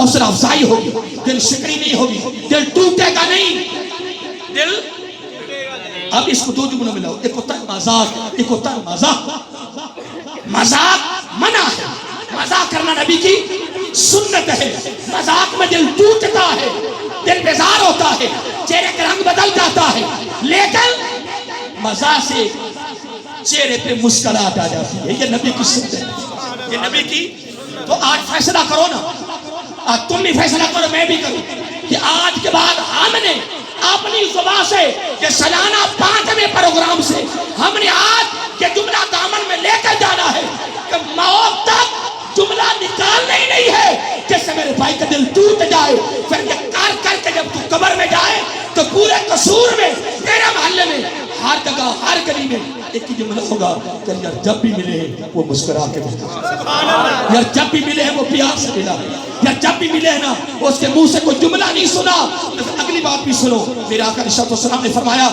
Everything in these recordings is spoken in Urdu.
حوصلہ افزائی ہوگی، دل شکنی نہیں ہوگی، دل ٹوٹے گا نہیں، دل اب اس کو دو جملوں میں لاؤ، ایک ہوتا ہے مذاق، ایک ہوتا ہے مذاق. مذاق منع ہے، مذاق کرنا نبی کی سنت ہے. مذاق میں دل ٹوٹتا ہے، دل بیزار ہوتا ہے، چہرے کا رنگ بدل جاتا ہے، لیکن مذاق سے چہرے پہ مسکراہٹ آ جاتی ہے. یہ نبی کی سنت ہے، یہ نبی کی. تو آج فیصلہ کرو نا، آج تم بھی فیصلہ کرو، میں بھی کروں کہ آج کے بعد ہم نے اپنی زبان سے یہ سالانہ 5ویں پروگرام سے ہم نے آج یہ جملہ دامن میں لے کر جانا ہے کہ موت تک جملہ نکالنا ہی نہیں ہے جس سے میرے بھائی کا دل ٹوٹ جائے. پھر یہ کر کر کے جب تو قبر میں جائے تو پورے قصور میں، تیرے محلے میں، ہر جگہ، ہر گلی میں ایک ہی جملہ ہوگا کہ یار جب بھی ملے وہ مسکرا کے ملا، یار جب بھی ملے وہ پیار سے ملا، یا جب بھی ملے نا اس کے منہ سے کوئی جملہ نہیں سنا. اگلی بات بھی سنو، میرے آقا علیہ السلام نے فرمایا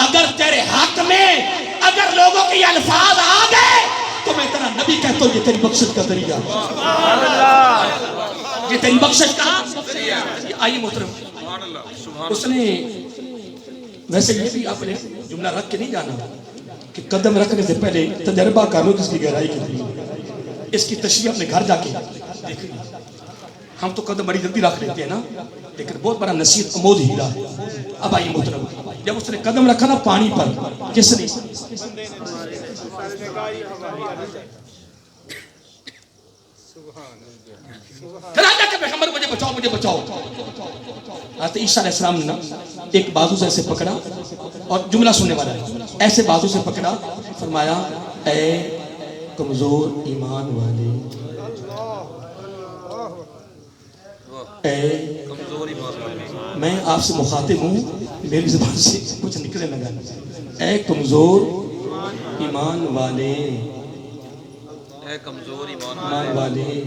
اگر تیرے حق میں اگر لوگوں کے یہ الفاظ آ گئے تو میں تیرا نبی کہتا ہوں یہ تیری بخشش کا ذریعہ، یہ تیری بخشش کا. آئیے محترم، اس نے ویسے یہ بھی آپ نے جملہ رکھ کے نہیں جانا کہ قدم رکھنے سے پہلے تجربہ کر لو جس کی گہرائی کی. اس کی تشریح اپنے گھر جا کے دیکھیں. ہم تو قدم بڑی جلدی رکھ لیتے ہیں نا، لیکن بہت بڑا نصیحت آموز ہیرا ہے. اب آئیے محترم، جب اس نے قدم رکھا نا پانی پر، کس نے؟ مجھے بچاؤ، مجھے بچاؤ. حضرت عیسیٰ علیہ السلام نے ایک بازو سے ایسے پکڑا، اور جملہ سننے والا ہے، ایسے بازو سے پکڑا، فرمایا اے کمزور ایمان والے، اے کمزور ایمان والے، میں آپ سے مخاطب ہوں، میری زبان سے کچھ نکلے لگا، اے کمزور ایمان والے، اے کمزور ایمان والے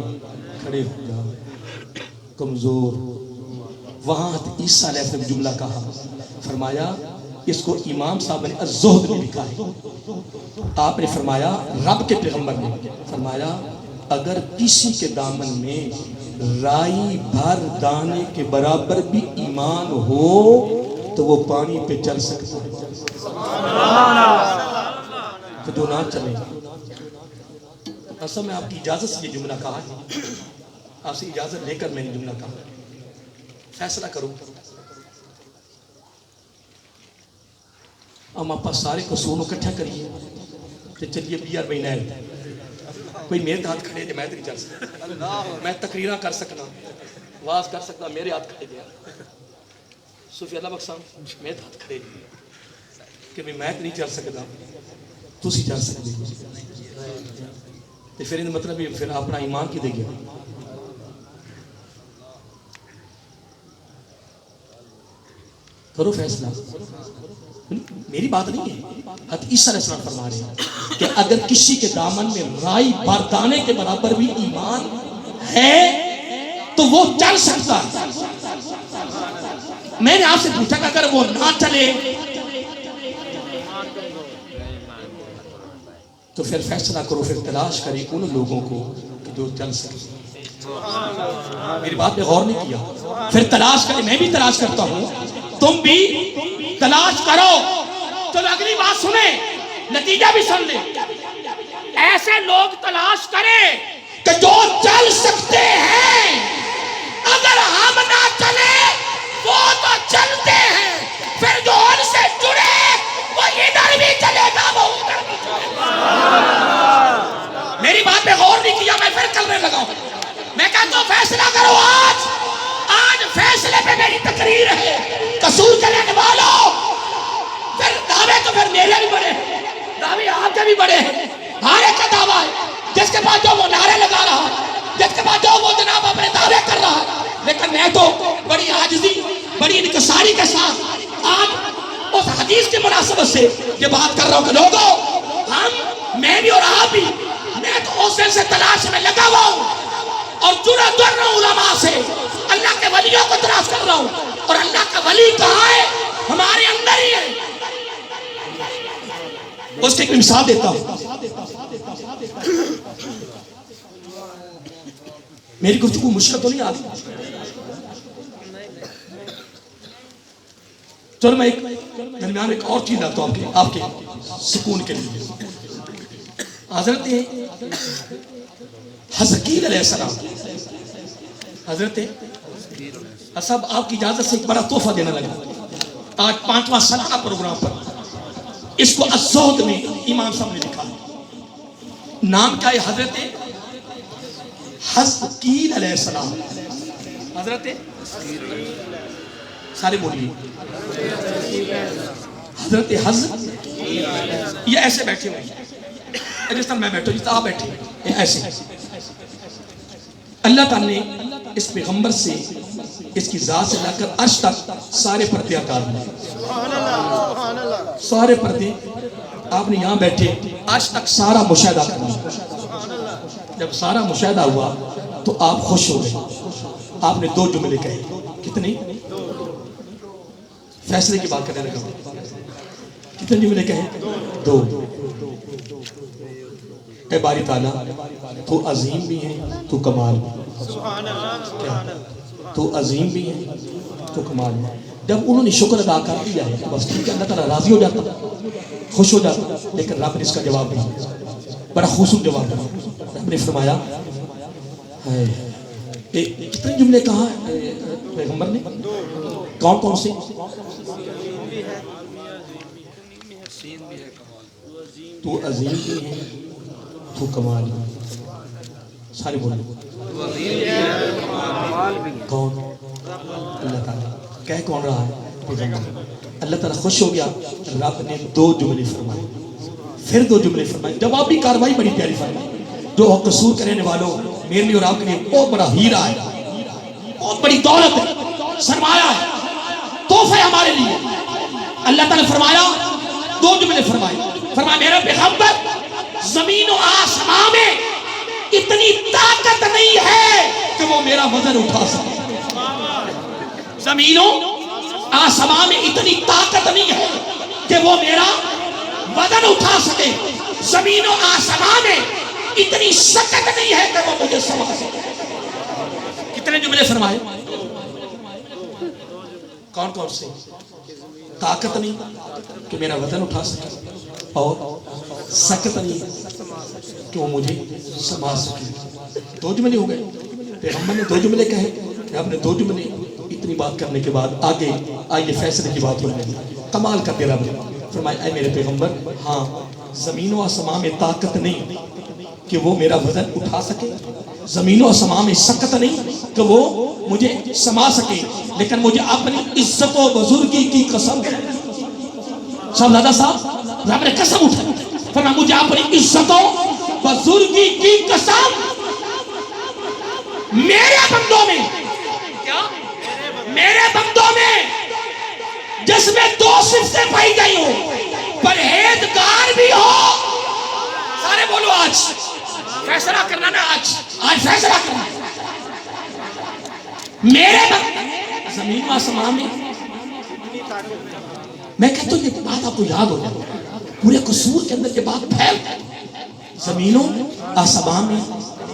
کھڑے ہو جاؤ. کمزور، وہاں عیسیٰ علیہ السلام جملہ کہا، فرمایا اس کو امام صاحب نے الزہد میں لکھا ہے. آپ نے فرمایا رب کے پیغمبر نے فرمایا اگر کسی کے دامن میں رائی بھر دانے کے برابر بھی ایمان ہو تو وہ پانی پہ چل سکتا ہے. تو جو نہ چلے. اصل میں آپ کی اجازت سے یہ جملہ کہا ہے، آپ سے اجازت لے کر میں نے جملہ کہا. فیصلہ کرو، ہم آپ سارے قصوروں اکٹھا کریے کہ چلیے بیار بہنا ہے. کوئی میرے ہاتھ کھڑے دے، میں تو نہیں چل سکتا، میں تقریرہ کر سکنا، واز کر سکنا، میرے ہاتھ کھڑے دیا. صوفی اللہ بخشام میرے ہاتھ کھڑے دیا کہ میں تو نہیں چل سکتا، تسی چل سکتے. پھر مطلب پھر اپنا ایمان کی دے گیا. کرو فیصلہ، میری بات نہیں ہے، حضرت عیسیٰ علیہ السلام فرما رہے ہیں کہ اگر کسی کے دامن میں رائی بردانے کے برابر بھی ایمان ہے تو وہ چل سکتا ہے. میں نے آپ سے پوچھا کہ اگر وہ نہ چلے تو پھر فیصلہ کرو، پھر تلاش کریں ان لوگوں کو کہ جو چل سکتے. میری بات پہ غور نہیں کیا. پھر تلاش کریں، میں بھی تلاش کرتا ہوں، تم بھی تلاش کرو. تو اگلی بات سنیں، نتیجہ بھی سن لیں. ایسے لوگ تلاش کریں کہ جو چل سکتے ہیں. اگر ہم نہ چلے وہ تو چلتے ہیں، پھر جو ان سے جڑے وہ ادھر بھی چلے گا، وہ ادھر بھی چلے گا. میری بات پہ غور نہیں کیا، میں پھر چلنے لگا ہوں. میں کہتا ہوں فیصلہ کرو. آج فیصلے پہ میری تقریر ہے. قصور کے لینے والوں، پھر دعوے تو پھر میرے بھی بڑے ہیں، دعوے آپ کے بھی بڑے ہیں. ہر ایک کا دعویٰ ہے، جس کے بعد جو وہ نعرے لگا رہا ہے، جس کے بعد جو وہ جناب اپنے دعوے کر رہا ہے. لیکن میں تو بڑی عاجزی، بڑی انکساری کے ساتھ آج اس حدیث کی مناسبت سے یہ بات کر رہا ہوں کہ لوگوں، ہم، میں بھی اور آپ بھی، میں تو اس دن سے تلاش میں لگا ہوا ہوں اور جڑا در رہا ہوں علماء سے. اللہ کے ولیوں کو تلاش کر رہا ہوں، اور اللہ کا ولی کہاں ہے؟ ہمارے اندر ہی ہے. اس کی ایک مثال دیتا ہوں. میری گفتگو مشکل تو نہیں آ گئی؟ چلو میں ایک درمیان ایک اور چیز لاتا ہوں آپ کے سکون کے لیے. حضرت حزقیل علیہ السلام، حضرت صاحب آپ کی اجازت سے ایک بڑا تحفہ دینا لگا. آج 5واں سالانہ پروگرام پر اس کو الزہد میں امام صاحب نے لکھا. نام کیا ہے؟ حضرت حزقیل علیہ السلام. حضرت سارے بولیے حضرت یہ ایسے بیٹھے ہوئے جس طرح میں بیٹھا ہوں، جس طرح آپ بیٹھے ایسے. اللہ تعالیٰ نے اس پیغمبر سے اس کی ذات سے لے کر عرش تک سارے پردے عطا دیے. سارے پردے آپ نے یہاں بیٹھے عرش تک سارا مشاہدہ کرنا. جب سارا مشاہدہ ہوا تو آپ خوش ہو گئے. آپ نے 2 جملے کہے. کتنے؟ فیصلے کی بات کرنے لگا. کتنے جملے کہے؟ 2. اے باری تعالیٰ تو عظیم بھی ہے تو کمال بھی. تو عظیم بھی ہے تو کمال بھی. جب انہوں نے شکر ادا کر دیا ہے تو بس ٹھیک ہے، اللہ تعالیٰ راضی ہو جاتا، خوش ہو جاتا. لیکن رب نے اس کا جواب دیا، بڑا خوبصورت جواب دیا. رب نے فرمایا کتنے جملے کہا پیغمبر نے؟ کون کون سے؟ تو عظیم بھی ہے تو کمال بھی. سارے بولے کون؟ اللہ تعالیٰ. کہہ کون رہا ہے؟ اللہ تعالیٰ خوش ہو گیا. رب نے 2 جملے فرمائے، پھر 2 جملے فرمائے. جوابی کاروائی بڑی پیاری فرمائی. جو قصور کرنے والوں میرے لیے اور آپ کے لیے بہت بڑا ہیرا ہے، بہت بڑی دولت ہے، سرمایہ ہے، تحفہ ہے ہمارے لیے. اللہ تعالیٰ نے فرمایا 2 جملے فرمائے. فرمایا میرا پیغمبر زمین و آسمان میں اتنی طاقت نہیں ہے کہ وہ میرا وزن اٹھا سکے. زمین و آسمان میں اتنی طاقت نہیں ہے کہ وہ میرا وزن اٹھا سکے. زمین و آسمان میں اتنی شکت نہیں ہے کہ وہ مجھے سما سکے. کتنے جملے فرمائے؟ کون کون سے؟ طاقت نہیں کہ میرا وزن اٹھا سکے، اور سکت نہیں کہ وہ مجھے سما سکے. 2 جملے ہو گئے. پیغمبر نے 2 جملے کہے، رب نے 2 جملے. اتنی بات کرنے کے بعد آگے آئیے فیصلے کی بات ہونے. کمال کر دے رب نے. فرمایا اے میرے پیغمبر، ہاں زمین و آسمان میں طاقت نہیں کہ وہ میرا وزن اٹھا سکے، زمین و آسمان میں سکت نہیں کہ وہ مجھے سما سکے، لیکن مجھے اپنی عزت و بزرگی کی قسم ہے. صاحب دادا صاحب رب نے قسم اٹھائی. فرمایا مجھے اپنی عزت و بزرگی کی قسم میرے بندوں میں، کیا میرے بندوں میں جس میں 2 صفتیں پائی گئی ہو، پرہیزگار بھی ہو. سارے بولو آج فیصلہ کرنا نا، آج فیصلہ کرنا. میرے زمین و آسمان میں میں کہتا ہوں یہ بات آپ کو یاد ہو جائے. پورے قصور کے اندر یہ بات پھیل. زمین و آسمان میں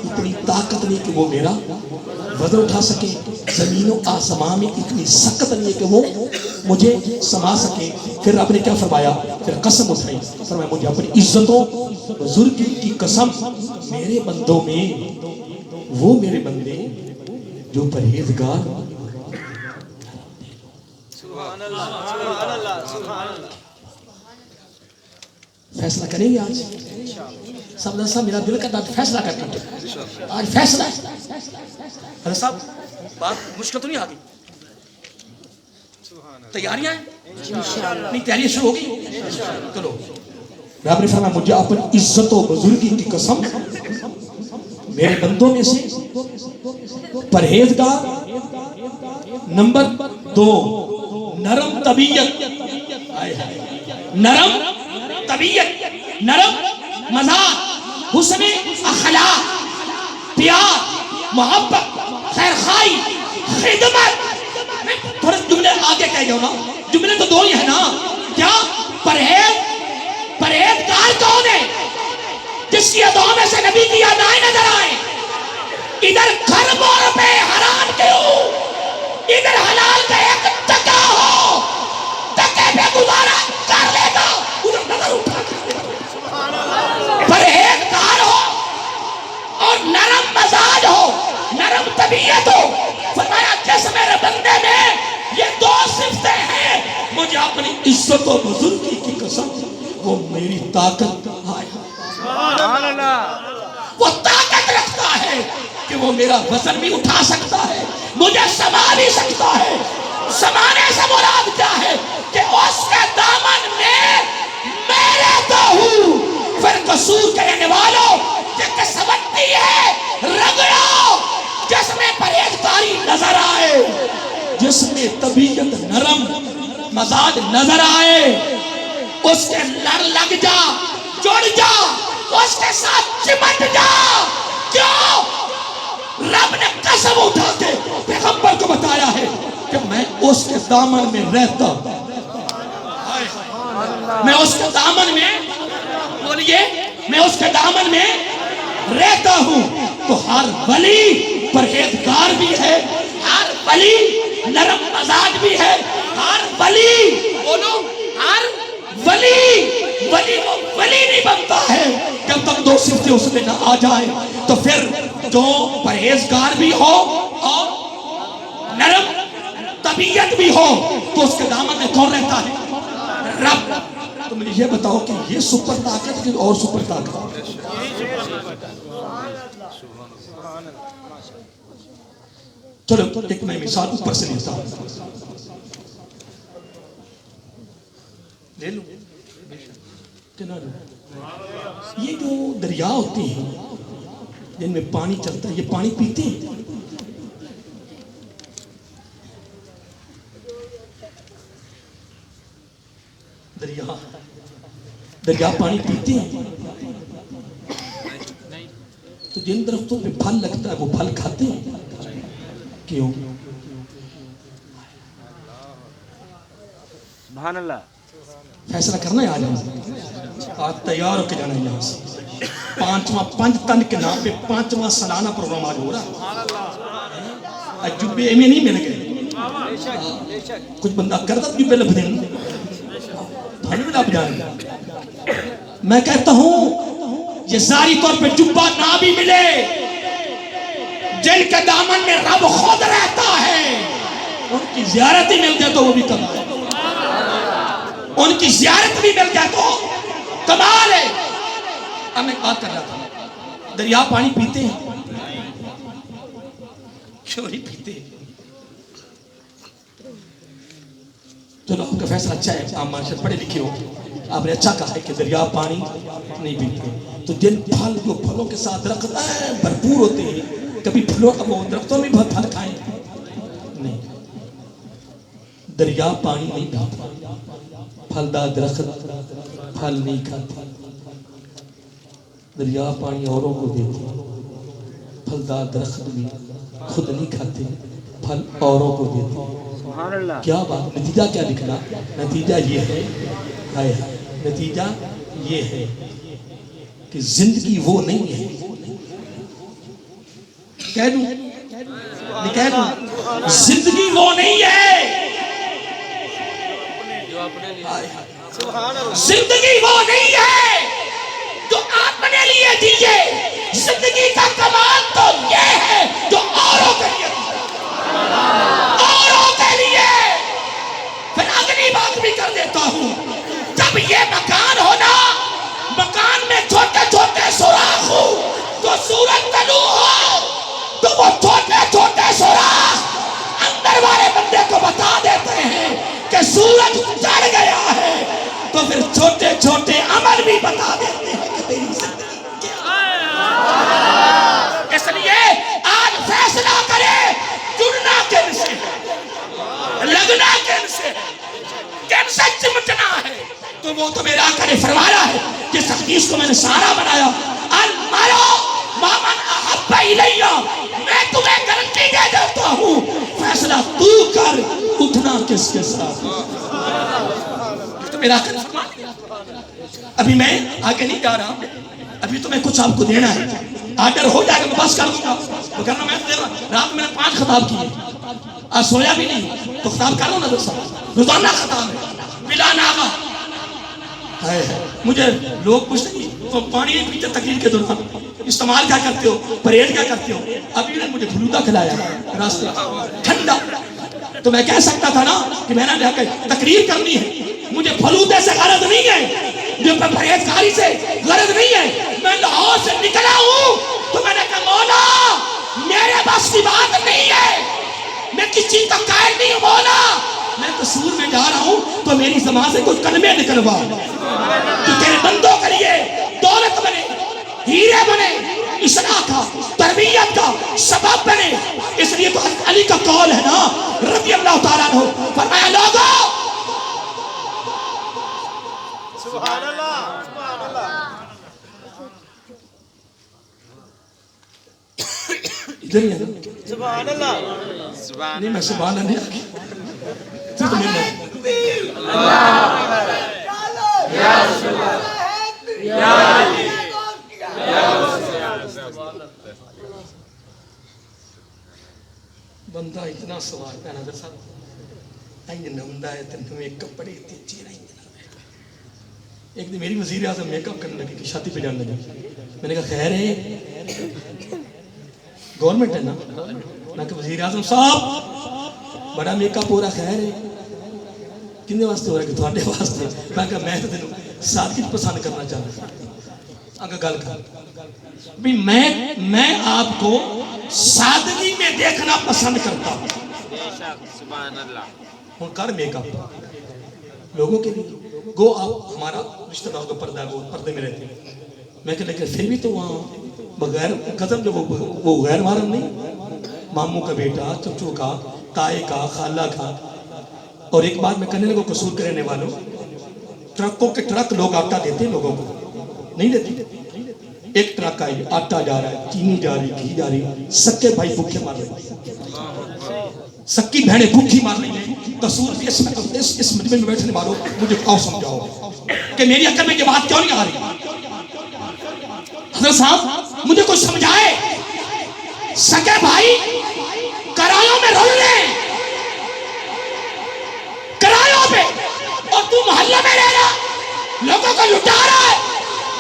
اتنی طاقت نہیں کہ وہ میرا وزن اٹھا سکے، زمین و آسمان میں اتنی سکت نہیں ہے کہ وہ مجھے سما سکے. پھر رب نے کیا فرمایا؟ پھر قسم اٹھائی. فرمایا مجھے اپنی عزتوں بزرگی کی قسم، میرے بندوں میں وہ میرے بندے جو پرہیزگار. فیصلہ کریں گے آج؟ سب صاحب میرا دل کرتا ہے فیصلہ کرتا ہوں. آج فیصلہ ہے. حضرت صاحب بات مشکل تو نہیں آ گئی؟ تیاریاں ہیں؟ نہیں تیاریاں شروع ہو گئی. چلو رب نے فرمایا مجھے اپنی عزت و بزرگی کی قسم، میرے بندوں میں سے پرہیزگار. نمبر 2 نرم طبیعت. نرم طبیعت، نرم مزاج، حسن اخلاق، پیار، محبت، خیرخواہی، خدمت. تھوڑے جملے آگے کہہ جاؤ نا. جملے تو 2 ہی ہیں نا. کیا پرہیزگار کون ہے؟ جس کی اداؤں میں سے نبی کی ادائیں نظر آئیں. ادھر خربوں روپے حرام کیوں؟ ادھر حلال کا ایک ٹکا ہو، ٹکے پہ گزارا کر لے گا، ادھر نظر اٹھا کر پرہیزگار ہو اور نرم مزاج ہو، نرم طبیعت ہو. فرمایا جس میرے بندے میں یہ دو صفتیں ہیں، مجھے اپنی عزت و بزرگی کی قسم وہ میری طاقت وہ طاقت رکھتا ہے کہ وہ میرا وزن بھی اٹھا سکتا ہے، مجھے سما بھی سکتا ہے. سمانے سے مراد کیا ہے کہ اس کے دامن میں میں رہتا ہوں. پھر قصور کرنے والوں یہ قسمتی ہے رگڑو جس میں پرہیزگاری نظر آئے، جس میں طبیعت نرم مزاج نظر آئے، اس کے لڑ لگ جا، جڑ جا، اس کے ساتھ چمٹ جا. کیوں؟ رب نے قسم اٹھا کے پیغمبر کو بتایا ہے کہ میں اس کے دامن میں رہتا ہوں. میں اس کے دامن میں، بولیے، میں اس کے دامن میں رہتا ہوں. تو ہر ولی پرہیزگار بھی ہے، ہر ولی نرم مزاج بھی ہے، ہر ولی، بولو، ہر ولی وہ ولی نہیں بنتا ہے جب تک دو صفتیں اس میں نہ آ جائیں. تو پھر جو پرہیزگار بھی ہو اور نرم طبیعت بھی ہو تو اس کے دامن میں کون رہتا ہے؟ رب. تو مجھے یہ بتاؤ کہ یہ سپر طاقت کہ اور سپر طاقت؟ چلو ایک میں مثال اوپر سے لیتا ہوں، لے لوں کہ نہ لوں؟ یہ جو دریا ہوتے ہیں جن میں پانی چلتا ہے، یہ پانی پیتے ہیں؟ دریا پانی پیتے ہیں؟ تو جن درختوں پہ پھل لگتا ہے وہ پھل کھاتے ہیں؟ کیوں؟ سبحان اللہ. فیصلہ کرنا ہے آج تیار ہو کے جانا ہے یہاں سے. پانچواں پنج تن کے نام پہ پانچواں سالانہ پروگرام آج ہو رہا ہے. جبے میں نہیں مل گئے، کچھ بندہ کرتا جبے لب دیں بھائی میں لب جائیں گا. میں کہتا ہوں یہ ظاہری طور پہ جبہ نہ بھی ملے، جن کے دامن میں رب خود رہتا ہے ان کی زیارت ہی مل جائے تو وہ بھی کمال ہے. ان کی زیارت بھی مل جائے تو کمال ہے. اب میں بات کر رہا تھا، دریا پانی پیتے ہیں؟ کیوں نہیں پیتے؟ چلو آپ کا فیصلہ اچھا ہے، آپ ماشاءاللہ پڑھے لکھے ہو، آپ نے اچھا کہا ہے کہ دریا پانی نہیں پیتے. تو جن پھل جو پھلوں کے ساتھ درخت بھرپور ہوتے ہیں، کبھی پھلوں وہ درختوں میں بہت پھل کھائیں؟ نہیں. دریا پانی نہیں پیتا، پھلدار درخت پھل نہیں کھاتے. دریا پانی اوروں کو دیتے، پھلدار درخت بھی خود نہیں کھاتے، پھل اوروں کو دیتے. کیا بات، نتیجہ کیا نکلا؟ نتیجہ یہ ہے، ہائے ہائے، نتیجہ یہ ہے کہ زندگی وہ نہیں ہے. کہہ دوں کہہ دوں زندگی وہ نہیں ہے. زندگی وہ نہیں ہے جو آپ نے لیے دیجئے. زندگی کا کمال تو یہ ہے جو اوروں کے لیے پھر اگلی بات بھی کر دیتا ہوں. جب یہ مکان ہونا، مکان میں چھوٹے چھوٹے سوراخ ہو تو سورج طلوع ہو تو وہ چھوٹے چھوٹے سوراخ اندر والے بندے کو بتا دیتے ہیں کہ سورج چڑھ گیا ہے. تو پھر چھوٹے چھوٹے عمل بھی بتا دیتے ہیں کہ تیری زندگی کیا ہے. اس لیے آج فیصلہ کرے جڑنا کن سے، لگنا کن سے، کن سے چمٹنا ہے. تو وہ تو میرا آقا نے فرمایا ہے، جس حدیث کو میں نے سارا بنایا، المرء مع من احب الی، میں تمہیں گارنٹی دے دیتا ہوں، فیصلہ تو کر اٹھنا کس کے ساتھ. تو میرا آقا نے فرمایا. ابھی میں آگے نہیں جا رہا، ابھی تو میں کچھ آپ کو دینا ہے. آرڈر ہو جائے گا میں بس کر دوں گا، وگرنہ میں رات میں نے 5 خطاب کیے، آج سویا بھی نہیں تو خطاب کر رہا ہوں نا دوستان، روزانہ خطاب ہے بلا ناغہ۔ مجھے لوگ پوچھتے ہیں تو پانی نہیں پیتے تقریر کے دوران، استعمال کیا کرتے ہو، پرہیز کیا کرتے ہو؟ ابھی نے مجھے فلودہ کھلایا راستے ٹھنڈا، تو میں کہہ سکتا تھا نا کہ میں نے جا کے تقریر کرنی ہے، مجھے فلودے سے غرض نہیں ہے، جو پرہیزگاری سے غرض نہیں ہے، میں لاہور سے نکلا ہوں تو میں نے کہا مولا میرے بس کی بات نہیں ہے، میں کس چیز کا قائل نہیں ہوں مولا، میں قصور میں جا رہا ہوں تو میری زبان سے کچھ کلمے نکلوا جو تیرے بندوں کے لیے دولت بنے، ہیرے بنے، اصلاح کا، تربیت کا سبب بنے۔ اس لیے تو حضرت علی کا قول ہے نا رضی اللہ تعالیٰ عنہ، فرمایا لوگوں سبحان اللہ سبحان اللہ، ادھر ہی ہے نا، سبحان اللہ سبحان نہیں میں سبحان اللہ نہیں آگی تو تمہیں نہیں بندہ اتنا سوال پہنا در صاحب آئیں نمدہ ہے تنہویں کپڑے اتنی چیرہ ہی ایک دن میری وزیر اعظم میک اپ کرنے لگی کہ شادی پہ جانے لگی، میں نے کہا خیر ہے گورنمنٹ ہے نا، میں کہا وزیر اعظم صاحب بڑا میک اپ ہو رہا، خیر ہے کنے واسطے ہو رہا کہ تھوڑے واسطے، میں کہا میں تو تینوں سادگی پسند کرنا چاہتا ہوں، اگر گل کر بھی میں آپ کو سادگی میں دیکھنا پسند کرتا ہوں، سبحان اللہ، ہوں کر میک اپ لوگوں کے لیے گو آپ ہمارا رشتہ داروں کا پردہ ہے وہ پردے میں رہتے ہیں، میں کہا لیکن پھر بھی تو وہاں بغیر قدم جو وہ غیر محرم نہیں، ماموں کا بیٹا، چچو کا، تائے کا، خالہ کا۔ اور ایک بات میں کہنے لگا قصور کرنے والوں، ٹرکوں کے ٹرک لوگ آٹا دیتے ہیں لوگوں کو، نہیں دیتے، ایک ٹرک آئی آٹا جا رہا ہے، چینی جا رہی، گھی جا رہی، سکے بھائی بھوکے مار رہے، سکی بہنیں بھوکی مار رہی ہیں، قصور بھی اس مجمع میں بیٹھنے والوں مجھے آؤ سمجھاؤ کہ میری عقل میں یہ بات کیوں نہیں آ رہی؟ حضرت صاحب مجھے کچھ سمجھائے، سکے بھائی کرایوں میں رول رہے ہیں، کرایوں پہ، اور تو محلہ میں رہ رہا لوگوں کو لٹا رہا ہے،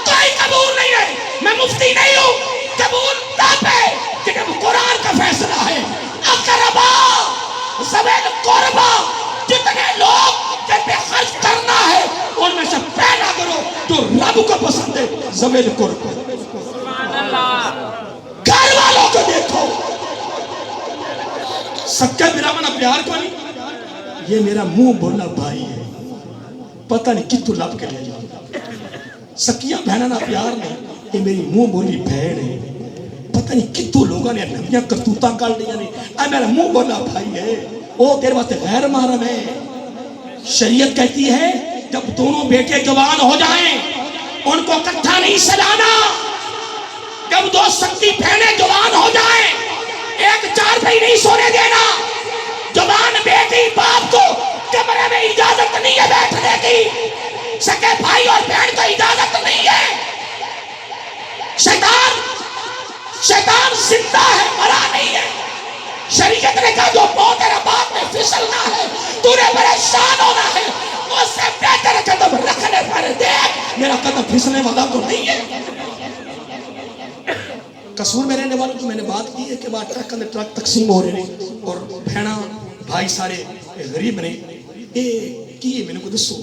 کوئی قبول نہیں ہے، میں مفتی نہیں ہوں، قبول تب ہے کہ جب قرآن کا فیصلہ ہے، اقربا زویل قربا، جتنے لوگ جن پہ خرچ کرنا ہے ان میں سے پہلا کرو جو رب کو پسند ہے زویل قربا، گھر والوں کو دیکھو، سکے برامنا پیار کو نہیں، یہ میرا منہ بولا بھائی ہے، پتہ نہیں کتوں لب کے لے جاؤ، سکیاں بہننا پیار نہیں، یہ میری منہ بولی بہن ہے، پتہ نہیں کتوں لوگوں نے نبیاں کرتوتاں کر دیا نہیں، اے میرا منہ بولا بھائی ہے، وہ تیرے واسطے غیر محرم ہے۔ شریعت کہتی ہے جب دونوں بیٹے جوان ہو جائیں ان کو اکٹھا نہیں سلانا، جب دو سکی بہنیں جوان ہو جائیں ایک چار پہ ہی نہیں سونے دینا، جوان بیٹی باپ کو کمرے میں اجازت نہیں ہے بیٹھنے کی، سکے بھائی اور بہن کو اجازت نہیں ہے، شیطان زندہ ہے مرا نہیں ہے، شریعت نے کہا جو پاؤں تیرا باپ میں پھسلنا ہے تو نے پریشان ہونا ہے، اس سے بہتر قدم رکھنے پر دیکھ میرا قدم پھسلنے والا تو نہیں ہے۔ قصور میں رہنے والوں کو میں نے بات کی ہے کہ وہاں ٹرک اندر ٹرک تقسیم ہو رہے ہیں اور بہنا بھائی سارے غریب نے یہ کی میں نے کو دسو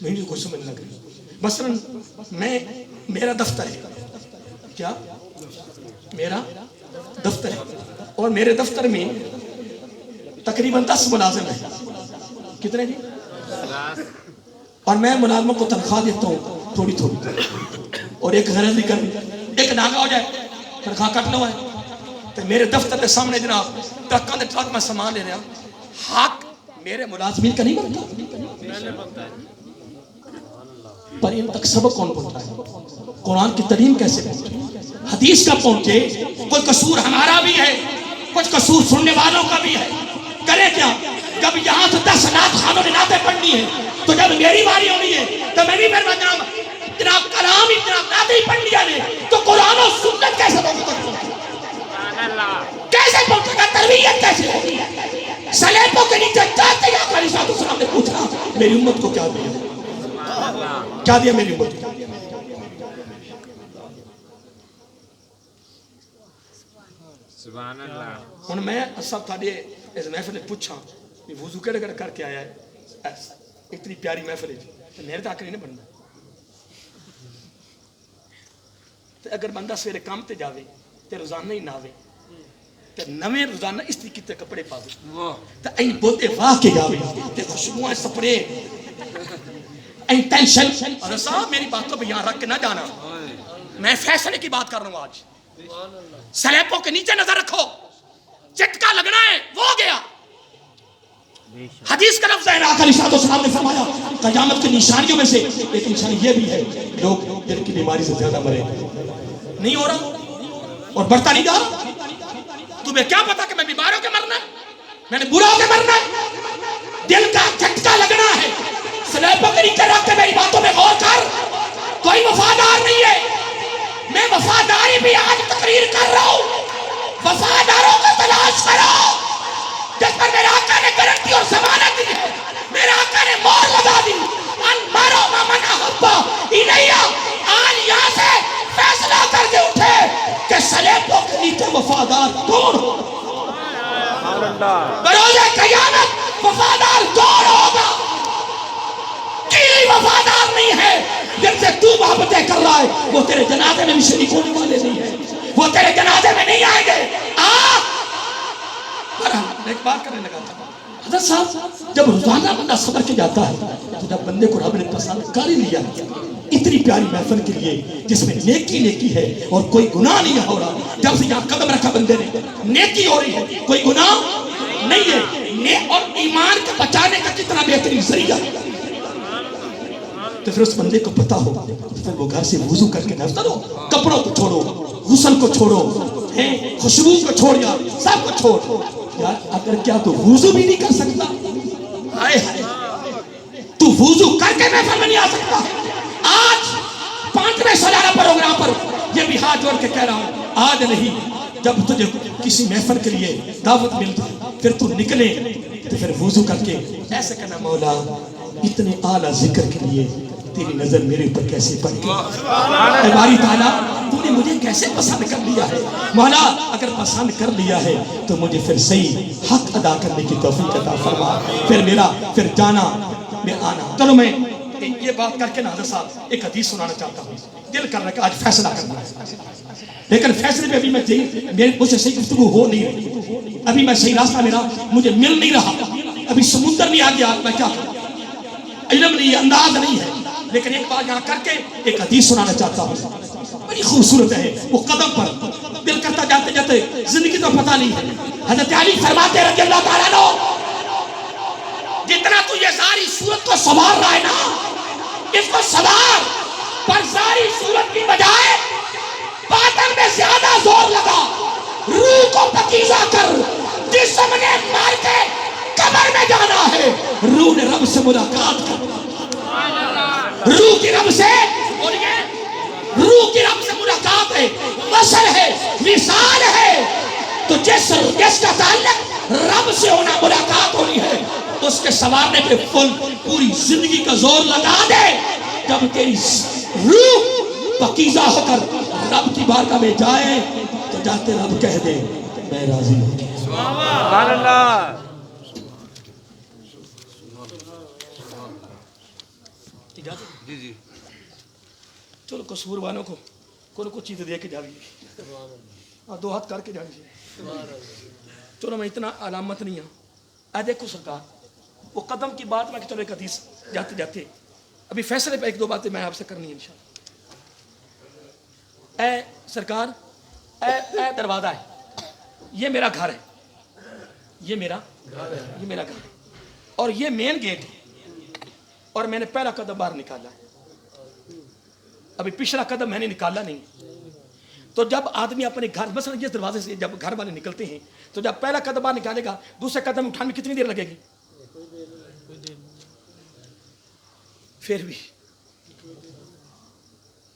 میری کو سمجھ لگ رہی، مثلا میرا دفتر ہے، کیا میرا دفتر ہے اور میرے دفتر میں تقریباً 10 ملازم ہیں، کتنے جی؟ اور میں ملازموں کو تنخواہ دیتا ہوں تھوڑی تھوڑی، اور ایک غرض نہیں کرنی، ایک ناغہ ہو جائے تنخواہ کٹ لو ہے تو میرے دفتر کے سامنے جناب ٹرکاں دے ٹرک میں سامان لے رہا حق میرے ملازمین کا نہیں بنتا، پر ان تک سبق کون پہنچا ہے؟ قرآن کی تعلیم کیسے پہنچے، حدیث کا پہنچے، کوئی قصور ہمارا بھی ہے کچھ قصور سننے والوں کا بھی ہے، کرے کیا؟ جب یہاں سے 10 نعت خانوں نے نعتیں پڑھنی ہے تو جب میری باری ہونی ہے تو میں بھی پھر جناب اتنا کلام اتنا نادری پڑھ لیا نے تو قرآن و سنت کیسے پہنچے گا؟ کیسے پہنچے گا؟ تربیت کیسے ہوگی؟ سلیبوں کے نیچے جاتے ہیں علیہ السلام نے پوچھا میری امت کو کیا دیا؟ کیا دیا میری امت کو؟ سبحان اللہ. ہن میں سب تھاڈے اس محفل نے پوچھا کہ وضو کیڑے کیڑے کر کے آیا ہے اتنی پیاری محفل ہے میرے تک نہیں بننا تے اگر بندہ سویرے کام تے جاوے تے روزانہ ہی ناوے تے نویں روزانہ اس طریقے تے کپڑے پاوے تے این بوتے واہ کے جاوے تے خوشبوئیں سپرے این ٹینشن اور صاحب میری بات کو بیان رکھ کے نہ جانا میں فیصلے کی بات کر رہا ہوں آج سلیپوں کے نیچے نظر رکھو چٹکا لگنا ہے وہ گیا حدیث کا لفظ ہے آقا علیہ السلام نے فرمایا قیامت کی نشانیوں میں سے ایک نشانی یہ بھی ہے لوگ دل کی بیماری سے زیادہ مرے نہیں ہو رہا اور بڑھتا نہیں جا رہا تمہیں کیا پتا کہ میں بیمار ہو کے مرنا ہے میں نے برا ہو کے مرنا ہے دل کا چٹکا لگنا ہے سلیپوں کے نیچے رکھ کے میری باتوں میں غور کر کوئی وفادار نہیں ہے میں وفاداری بھی آج تقریر کر رہا ہوں وفاداروں کو تلاش کرو جس پر میرے آقا نے گارنٹی اور ضمانت دی ہے میرے آقا نے مہر لگا دی ان مارو من احبا الیہ آج یہاں سے فیصلہ کر کے اٹھے کہ سلیبوں کے نیچے وفادار کون ہو بروز قیامت وفادار کون ہوگا کی وفادار نہیں ہے جن سے تو محبتیں کر رہا ہے وہ تیرے جنازے میں بھی شریک ہونے والے نہیں ہیں وہ تیرے جنازے میں نہیں آئیں گے میں ایک بات کرنے لگا تھا حضرت صاحب جب روزانہ بندہ صبر کے جاتا ہے تو جب بندے کو رب نے پسند کر ہی لیا اتنی پیاری محفل کے لیے جس میں نیکی نیکی ہے اور کوئی گناہ نہیں ہو رہا جب سے یہاں قدم رکھا بندے نے نیکی ہو رہی ہے کوئی گناہ نہیں ہے اور ایمان کو بچانے کا کتنا بہترین ذریعہ تو پھر اس بندے کو پتا ہو پھر وہ گھر سے وضو کر کے نفس کرو کپڑوں کو چھوڑو غسل کو چھوڑو خوشبو کو چھوڑ یار سب کو چھوڑ یار اگر کیا تو وضو بھی نہیں کر سکتا ہائے تو وضو کر کے محفل میں نہیں آ سکتا آج 5ویں سالانہ پروگرام پر یہ بھی ہاتھ جوڑ کے کہہ رہا ہوں آج نہیں جب تجھے کسی محفل کے لیے دعوت ملتی پھر تو نکلے تو پھر وضو کر کے ایسے کہنا مولا اتنے اعلیٰ ذکر کے لیے تیری نظر میرے اوپر کیسے پڑ گئی اے باری تعالیٰ تو نے مجھے کیسے پسند کر لیا ہے مولا اگر پسند کر لیا ہے تو مجھے پھر صحیح حق ادا کرنے کی توفیق عطا فرما پھر جانا میں آنا چلو میں یہ بات کر کے نا حضرت صاحب ایک حدیث سنانا چاہتا ہوں دل کر رہا ہے کہ آج فیصلہ کرنا ہے لیکن فیصلے میں ابھی میں مجھ سے صحیح گفتگو ہو نہیں رہی ابھی میں صحیح راستہ میرا مجھے مل نہیں رہا ابھی سمندر نہیں آ گیا میں کیا کروں علم نہیں انداز نہیں ہے لیکن ایک بار یہاں کر کے ایک حدیث سنانا چاہتا ہوں بڑی خوبصورت ہے وہ قدم پر دل کرتا جاتے جاتے زندگی تو پتہ نہیں ہے حضرت علی فرماتے رضی اللہ تعالیٰ عنہ جتنا تو یہ ساری صورت کو سنوار رہا ہے نا اس کو سنوار پر ساری صورت کی بجائے باطن میں زیادہ زور لگا روح کو پکیزہ کر جسم نے مار کے قبر میں جانا ہے روح نے رب سے ملاقات کر روح کی رب سے روح کی رب سے ملاقات ہے وصل ہے وصال ہے تو جس کا تعلق رب سے ہونا ملاقات ہونی ہے اس کے سوارنے پہ پوری زندگی کا زور لگا دے جب تیری روح پکیزہ ہو کر رب کی بارگاہ میں جائے تو جاتے رب کہہ دے میں راضی ہوں سبحان اللہ جی جی چلو قصور والوں کو کوئی کچھ چیز دے کے جائیے دو ہاتھ کر کے جائیے چلو میں اتنا علامت نہیں ہوں اے دیکھو سرکار وہ قدم کی بات میں کہ چلو ایک حدیث جاتے جاتے ابھی فیصلے پہ ایک دو باتیں میں آپ سے کرنی ہے انشاءاللہ اے سرکار اے دروازہ ہے یہ میرا گھر ہے یہ میرا گھر ہے اور یہ مین گیٹ ہے اور میں نے پہلا قدم باہر نکالا ہے ابھی پچھلا قدم میں نے نکالا نہیں تو جب آدمی اپنے گھر مثلا جس دروازے سے جب گھر والے نکلتے ہیں تو جب پہلا قدم باہر نکالے گا دوسرے قدم اٹھانے میں کتنی دیر لگے گی پھر بھی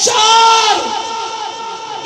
4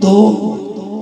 2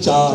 4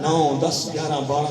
9, 10, 11, 12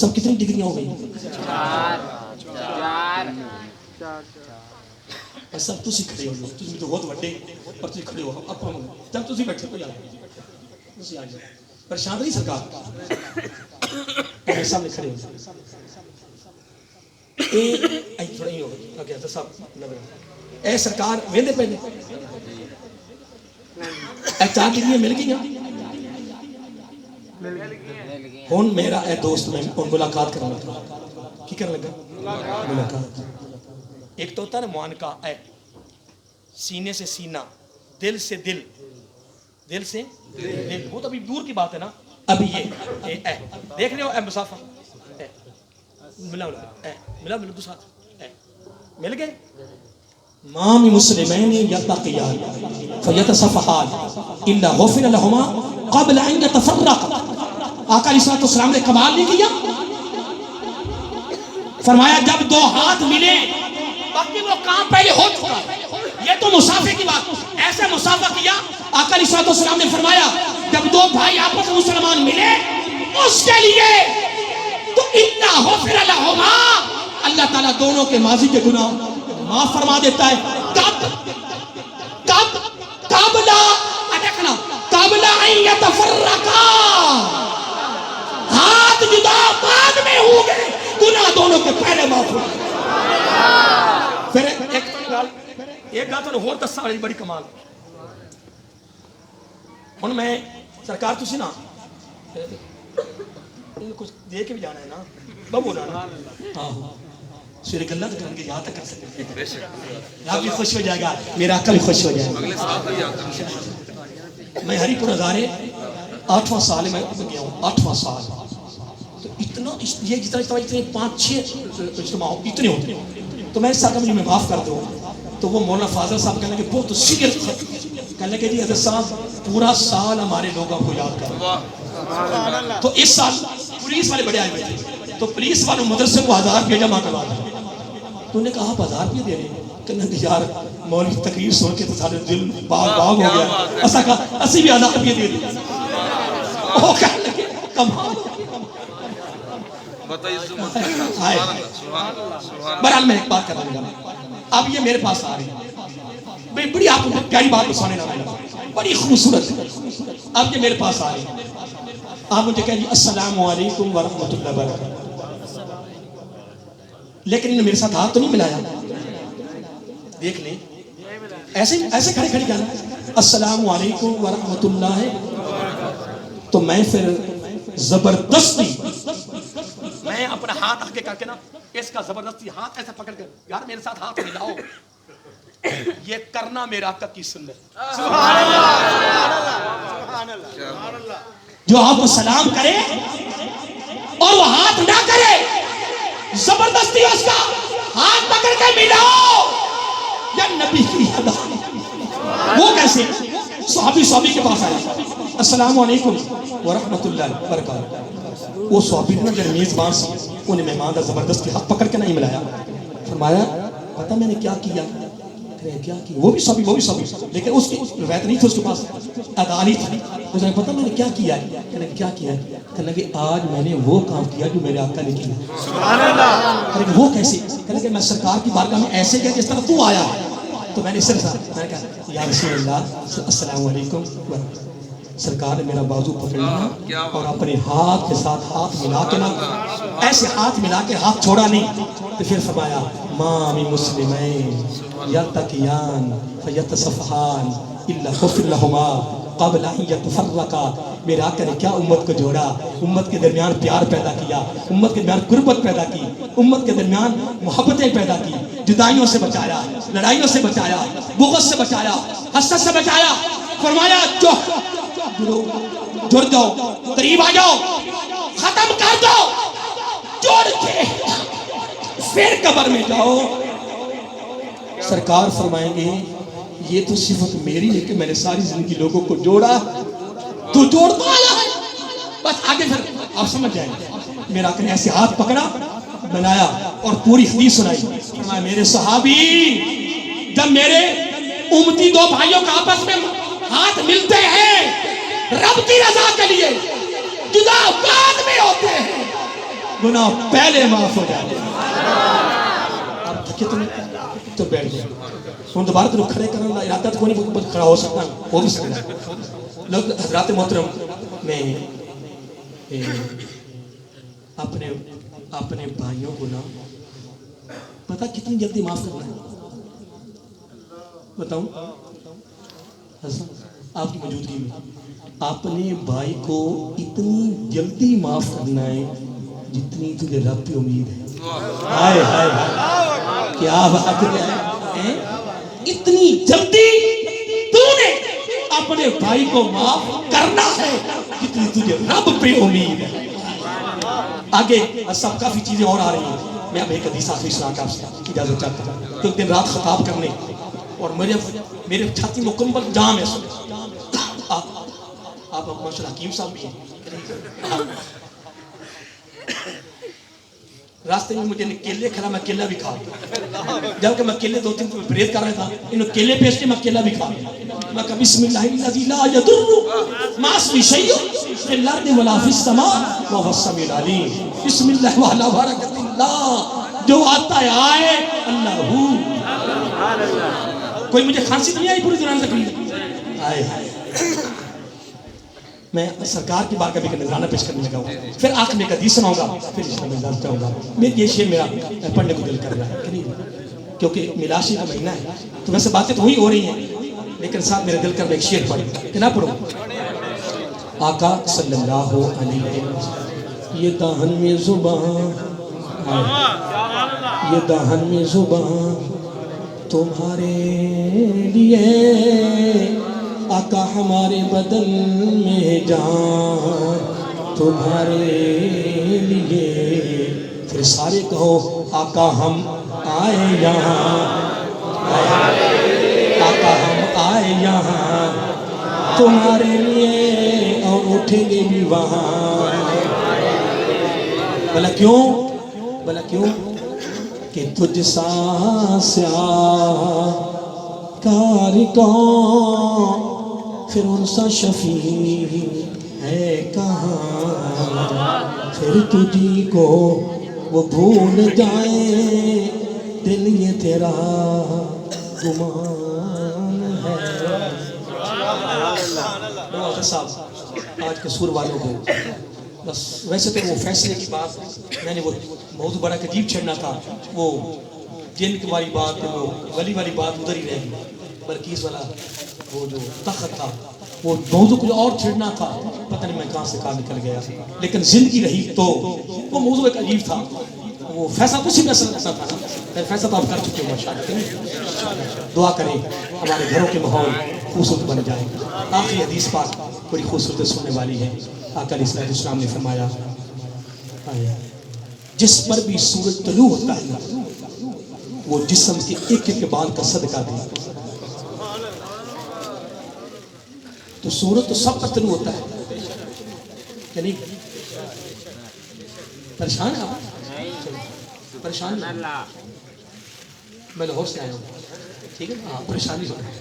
سب کتنی ڈگریاں ہو گئی؟ سب تسی کھڑے ہو، تسی تو بہت بڑے پر تسی کھڑے ہو، اب جب تسی بیٹھے کوئی آ جائے پریشان نہیں سرکار میرے سامنے کھڑے ہو اے تھوڑا ہی ہو گیا تو سب لگ اے سرکار ویندے پہلے اے 4 ڈگریاں مل گئی ہوں میرا اے دوست میں ملاقات کرنا لگا کی کرنا لگا ملاقات ایک تو ہوتا ہے نا معانقہ اے سینے سے سینہ دل سے دل دل سے دل وہ تو ابھی دور کی بات ہے نا ابھی یہ اے دیکھ رہے ہو اے مسافہ اے ملا ملا دو ساتھ اے مل گئے مام مسلمین یلتقیان فیتصفحان الا غفر لهما قبل ان يتفرقا آقا علیہ السلام نے کمال نہیں کیا فرمایا جب دو ہاتھ ملے باقی وہ کام پہلے ہو چکا یہ تو مسافے کی بات ایسے مسافہ کیا آقا علیہ السلام نے فرمایا جب دو بھائی آپس میں مسلمان ملے اس کے لیے تو الا غفر لهما اللہ تعالیٰ دونوں کے ماضی کے گناہ معاف فرما دیتا ہے قبل ادکنا قبل ان يتفرقا ہاتھ جدا بعد میں ہو گئے گناہ دونوں کے پہلے معاف ہو پھر ایک گل تو ہور دساں والی بڑی کمال ہن میں سرکار تسی نا کچھ دے کے بھی جانا ہے نا بابو نا ہاں سورہ گلہ تو کریں گے یہاں تک کر سکتے ہیں آپ بھی خوش ہو جائے گا میرا آقا بھی خوش ہو جائے گا میں ہری پور ہزارے 8واں سال میں گیا ہوں 8واں سال تو اتنا یہ جتنا اتنے 5-6 اجتماع اتنے ہوتے ہیں تو میں ساتھ مجھے معاف کر دوں تو وہ مولانا فاضل صاحب کہنے لگے بہت سیریس کہنے لگے جی حضرت صاحب پورا سال ہمارے لوگوں کو یاد کریں تو اس سال پولیس والے بڑے آئے ہوئے تھے تو پولیس والوں مدرسے کو 1000 روپیہ جمع کروا دیا تو انہوں نے کہا آپ 1000 روپیہ دے رہے ہیں کہنے لگے یار مولوی تقریر سن کے تو سارے دل باغ باغ ہو گیا ایسا کہا اسی بھی 1000 روپیہ دے دیا وہ کہنے لگے کمال بہرحال میں ایک بات کرنے لگا اب یہ میرے پاس آ رہی ہے بڑی آپ کو پیاری بات بسانے لگا بڑی خوبصورت اب یہ میرے پاس آ رہی ہے آپ مجھے کہیں جی السلام علیکم ورحمۃ اللہ وبرکاتہ لیکن انہوں نے میرے ساتھ ہاتھ تو نہیں ملایا دیکھ لیں ایسے کھڑے کھڑے کہنا السلام علیکم ورحمۃ اللہ تو میں پھر زبردستی میں اپنا ہاتھ آگے کر کے نا اس کا زبردستی ہاتھ ایسا پکڑ کر یار میرے ساتھ ہاتھ ملاؤ یہ کرنا میرا آقا کی سنت جو آپ کو سلام کرے اور وہ ہاتھ نہ کرے زبردستی اس کا ہاتھ پکڑ کے ملاؤ یا نبی کی ادا وہ کیسے صحابی کے پاس آیا السلام علیکم ورحمۃ اللہ وبرکاتہ وہ صحابی نے جو میزبان سے انہیں مہمان کا زبردستی ہاتھ پکڑ کے نہیں ملایا فرمایا پتہ میں نے کیا کیا وہ بھی صحابی لیکن اس کی روایت نہیں تھی اس کے پاس ادا نہیں تھی اس نے پتہ میں نے کیا کیا ہے کہنے لگے آج میں نے وہ کام کیا جو میرے آقا نے کیا سبحان اللہ وہ کیسے کہنے لگے میں سرکار کی بارگاہ میں ایسے گیا جس طرح تو آیا تو میں نے صرف میں نے کہا یا رسول اللہ السلام علیکم سرکار نے میرا بازو پکڑ لیا اور اپنے ہاتھ کے ساتھ ہاتھ ملا کے نا ایسے ہاتھ ملا کے ہاتھ چھوڑا نہیں تو پھر فرمایا ما من مسلمین یلتقیان فیتصفحان الا غفر لهما قبل ان يتفرقا میرے آقا نے کیا امت کو جوڑا امت کے درمیان پیار پیدا کیا امت کے درمیان قربت پیدا کی امت کے درمیان محبتیں پیدا کی جدائیوں سے بچایا لڑائیوں سے بچایا بغض سے بچایا حسد سے بچایا فرمایا جڑ جاؤ قریب آ جاؤ ختم کر دو جوڑ کے پھر قبر میں جاؤ سرکار فرمائیں گے یہ تو صفت میری ہے کہ میں نے ساری زندگی لوگوں کو جوڑا تو جوڑتا آیا ہے بس آگے پھر آپ سمجھ جائیں میرا آقا نے ایسے ہاتھ پکڑا بنایا اور پوری حدیث سنائی فرمایا میرے صحابی جب میرے امتی دو بھائیوں کا آپس میں ہاتھ ملتے ہیں رب کی رضا کے لیے جدا بعد میں ہوتے ہیں گناہ پہلے معاف ہو جائے. آپ تھکے تو نہیں تو بیٹھ جائے. ہوں دوبارہ تو کھڑے کرنے کا ارادہ تو کوئی نہیں, کھڑا ہو سکتا ہو بھی سکتا ہے. لوگ حضرات محترم, میں اپنے بھائیوں کو نا پتہ کتنی جلدی معاف کرنا ہے بتاؤں آپ کی موجودگی میں, اپنے بھائی کو اتنی جلدی معاف کرنا ہے جتنی تجھے رب پہ امید ہے. ہائے ہائے ہائے کیا بات ہے, اتنی جلدی تو نے اپنے بھائی کو معاف کرنا ہے جتنی تجھے رب پہ امید ہے. آگے سب کافی چیزیں اور آ رہی ہیں. میں اب ایک حدیث آخری سنا کے آپ سے اجازت چاہتا ہوں. تو ایک دن رات خطاب کرنے اور میرے چھاتی مکمل جام ہے. آپ ماشاء اللہ حکیم صاحب بھی ہیں. راستے میں مجھے کیلے کھلا, میں کیلا بھی کھا. جبکہ میں کیلے 2-3 پرہیز کر رہا تھا, انہوں کیلے پیش کے میں کیلا بھی کھا. میں کہا بسم اللہ الذی لا یضر مع اسمہ شیء فی الارض ولا فی السماء وهو السمیع العلیم. بسم اللہ وعلی برکۃ اللہ, جو آتا ہے آئے اللہ ہو. کوئی مجھے کھانسی تو نہیں آئی پوری دوران تقریر. آئے میں سرکار کی بارگاہ میں نذرانہ پیش کرنے لگا ہوں. پھر آخر میں ایک حدیث سناؤں گا, پھر اس میں اجازت چاہوں گا. یہ شعر میرا پڑھنے کو دل کر رہا ہے کیونکہ میلاشی کا مہینہ ہے. تو ویسے باتیں تو وہی ہو رہی ہیں لیکن ساتھ میرے دل کر میں ایک شعر پڑھ کہ نہ پڑھوں. آقا صلی اللہ علیہ وسلم, یہ دہن میں زبان, یہ دہن میں زبان تمہارے لیے, آقا ہمارے بدن میں جان تمہارے لیے. پھر سارے کہو آقا ہم آئے یہاں, آقا ہم آئے یہاں تمہارے لیے اور اٹھیں گے بھی وہاں. بھلا کیوں کہ تجھ سا سیاہ کار کون, پھر ان سا شفیع ہے کہاں. پھر تجھی کو وہ بھول جائیں, دل یہ تیرا گمان ہے. صاحب آج قصور والوں کو بس ویسے تو وہ فیصلے کی بات میں نے وہ موضوع بڑا عجیب چھڑنا تھا, وہ جن والی بات, وہ ولی والی بات ادھر ہی رہ گئی. بلکیس والا وہ جو تخت تھا وہ موضوع کچھ اور چھڑنا تھا, پتہ نہیں میں کہاں سے کہاں نکل گیا. لیکن زندگی رہی تو وہ موضوع ایک عجیب تھا. وہ فیصلہ تو اسی میں اثر رکھتا تھا نا, فیصلہ تو آپ کر چکے ہو ماشاءاللہ. دعا کریں ہمارے گھروں کے ماحول خوبصورت بن جائے. آخری حدیث پاک بڑی خوبصورت سننے والی ہے. آقا علیہ السلام نے فرمایا جس پر بھی سورج طلوع ہوتا ہے نا وہ جسم کے ایک ایک بال کا صدقہ دے. تو سورج تو سب پر طلوع ہوتا ہے کہ نہیں؟ پریشان ہے آپ؟ پریشان نہیں, میں لاہور سے آیا ہوں, ٹھیک ہے نا, پریشانی ہو رہی ہے.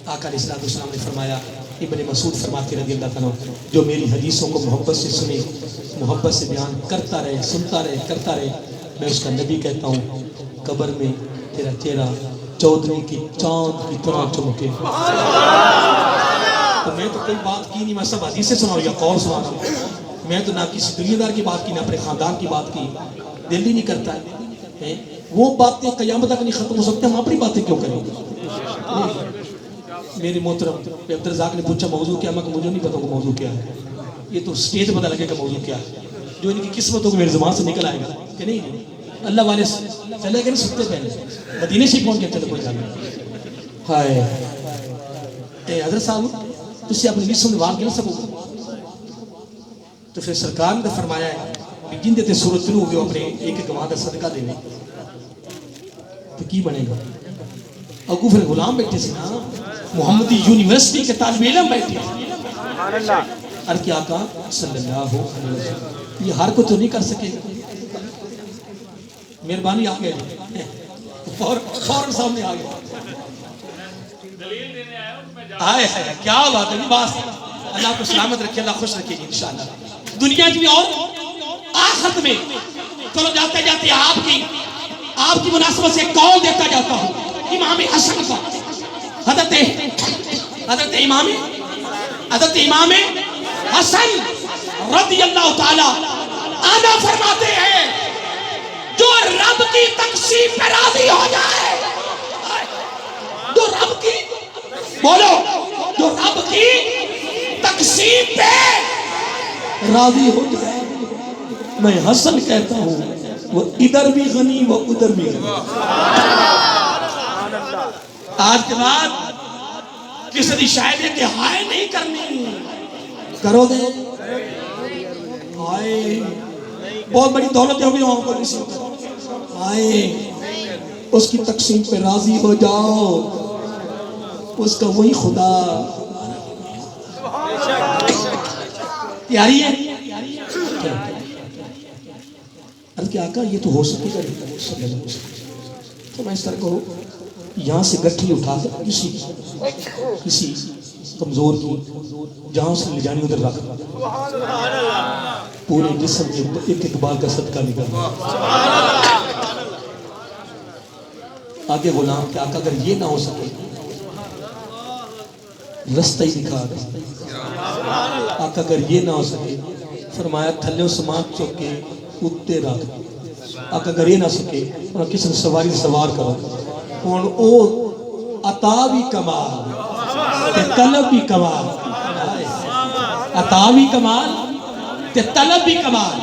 آقا علیہ السلام نے فرمایا, ابن مسعود فرماتے رضی اللہ تعالیٰ, جو میری حدیثوں کو محبت سے سنے, محبت سے بیان کرتا رہے, سنتا رہے, کرتا رہے, میں اس کا نبی کہتا ہوں قبر میں تیرا چہرہ چودھری کی چاند کی طرح چمکے. تو میں تو کوئی بات کی نہیں, میں سب حدیثیں سنا رہا ہوں یا قول سنا رہا ہوں. میں تو نہ کسی دنیا دار کی بات کی, نہ اپنے خاندان کی بات کی. دل ہی نہیں کرتا ہے. وہ باتیں قیامت تک نہیں ختم ہو سکتے, ہم اپنی باتیں کیوں کریں گے؟ میری محترم عبدالرزاق نے پوچھا موضوع کیا, میں کہ مجھے نہیں پتا کہ موضوع کیا ہے. یہ تو سٹیج پتہ لگے کہ موضوع کیا ہے, جو ان کی قسمت ہو کہ میری زبان سے نکل آئے گا کہ نہیں. اللہ والے چلے گئے نا سکتے پہلے, مدینے سے پہنچ گئے, چلے کوئی جانا. ہائے حضرت صاحب تجھ سے اپنی جسم میں وار کے نہ سکو. تو پھر سرکار نے فرمایا ہے کہ جن دیتے سورج طلوع ہوئے اپنے ایک ایک وعدہ صدقہ دینے, تو کی بنے گا؟ اگو پھر غلام بیٹھے سے نا, محمدی یونیورسٹی کے طالب علم بیٹھے. عرض کیا آقا صلی اللہ علیہ وسلم یہ ہر کو تو نہیں کر سکے, مہربانی آ گئے, فوراً سامنے آ گئے. آئے ہے کیا بات ہے, بات اللہ کو سلامت رکھے، اللہ خوش رکھے گی انشاءاللہ دنیا میں اور آخرت میں۔ چلو جاتے جاتے آپ کی مناسبت سے قول دیتا جاتا ہوں امام حسن کا، حضرت امام حسن رضی اللہ تعالی عنہ فرماتے ہیں جو رب کی تقسیم پہ راضی ہو جائے، جو رب کی بولو، جو رب کی تقسیم پہ راضی ہو جائے، میں حسن کہتا ہوں وہ ادھر بھی غنی وہ ادھر بھی غنی۔ آج کے بعد کسی دی شاید کہ ہائے نہیں کرنی، کرو گے ہائے، بہت بڑی دولت ہوگی وہاں پر کسی ہائے، اس کی تقسیم پہ راضی ہو جاؤ، اس کا وہی خدا تیاری ہے۔ عرض کہ آقا یہ تو ہو سکے گا نہیں، تو میں اس طرح کرو یہاں سے گٹھی اٹھا کر کسی کمزور کی جہاں سے لے جانی ادھر رکھ، پورے جسم کے ایک ایک بال کا صدقہ نکل۔ آگے غلام کہ آقا اگر یہ نہ ہو سکے رستہ ہی دکھا دے، آقا اگر یہ نہ ہو سکے فرمایا تھلے سامان چک کے اتے رکھ، آقا اگر یہ نہ سکے اور کسی نے سواری سوار کرو، اور او عطا بھی کمال تے طلب بھی کمال، عطا بھی کمال تے طلب بھی کمال۔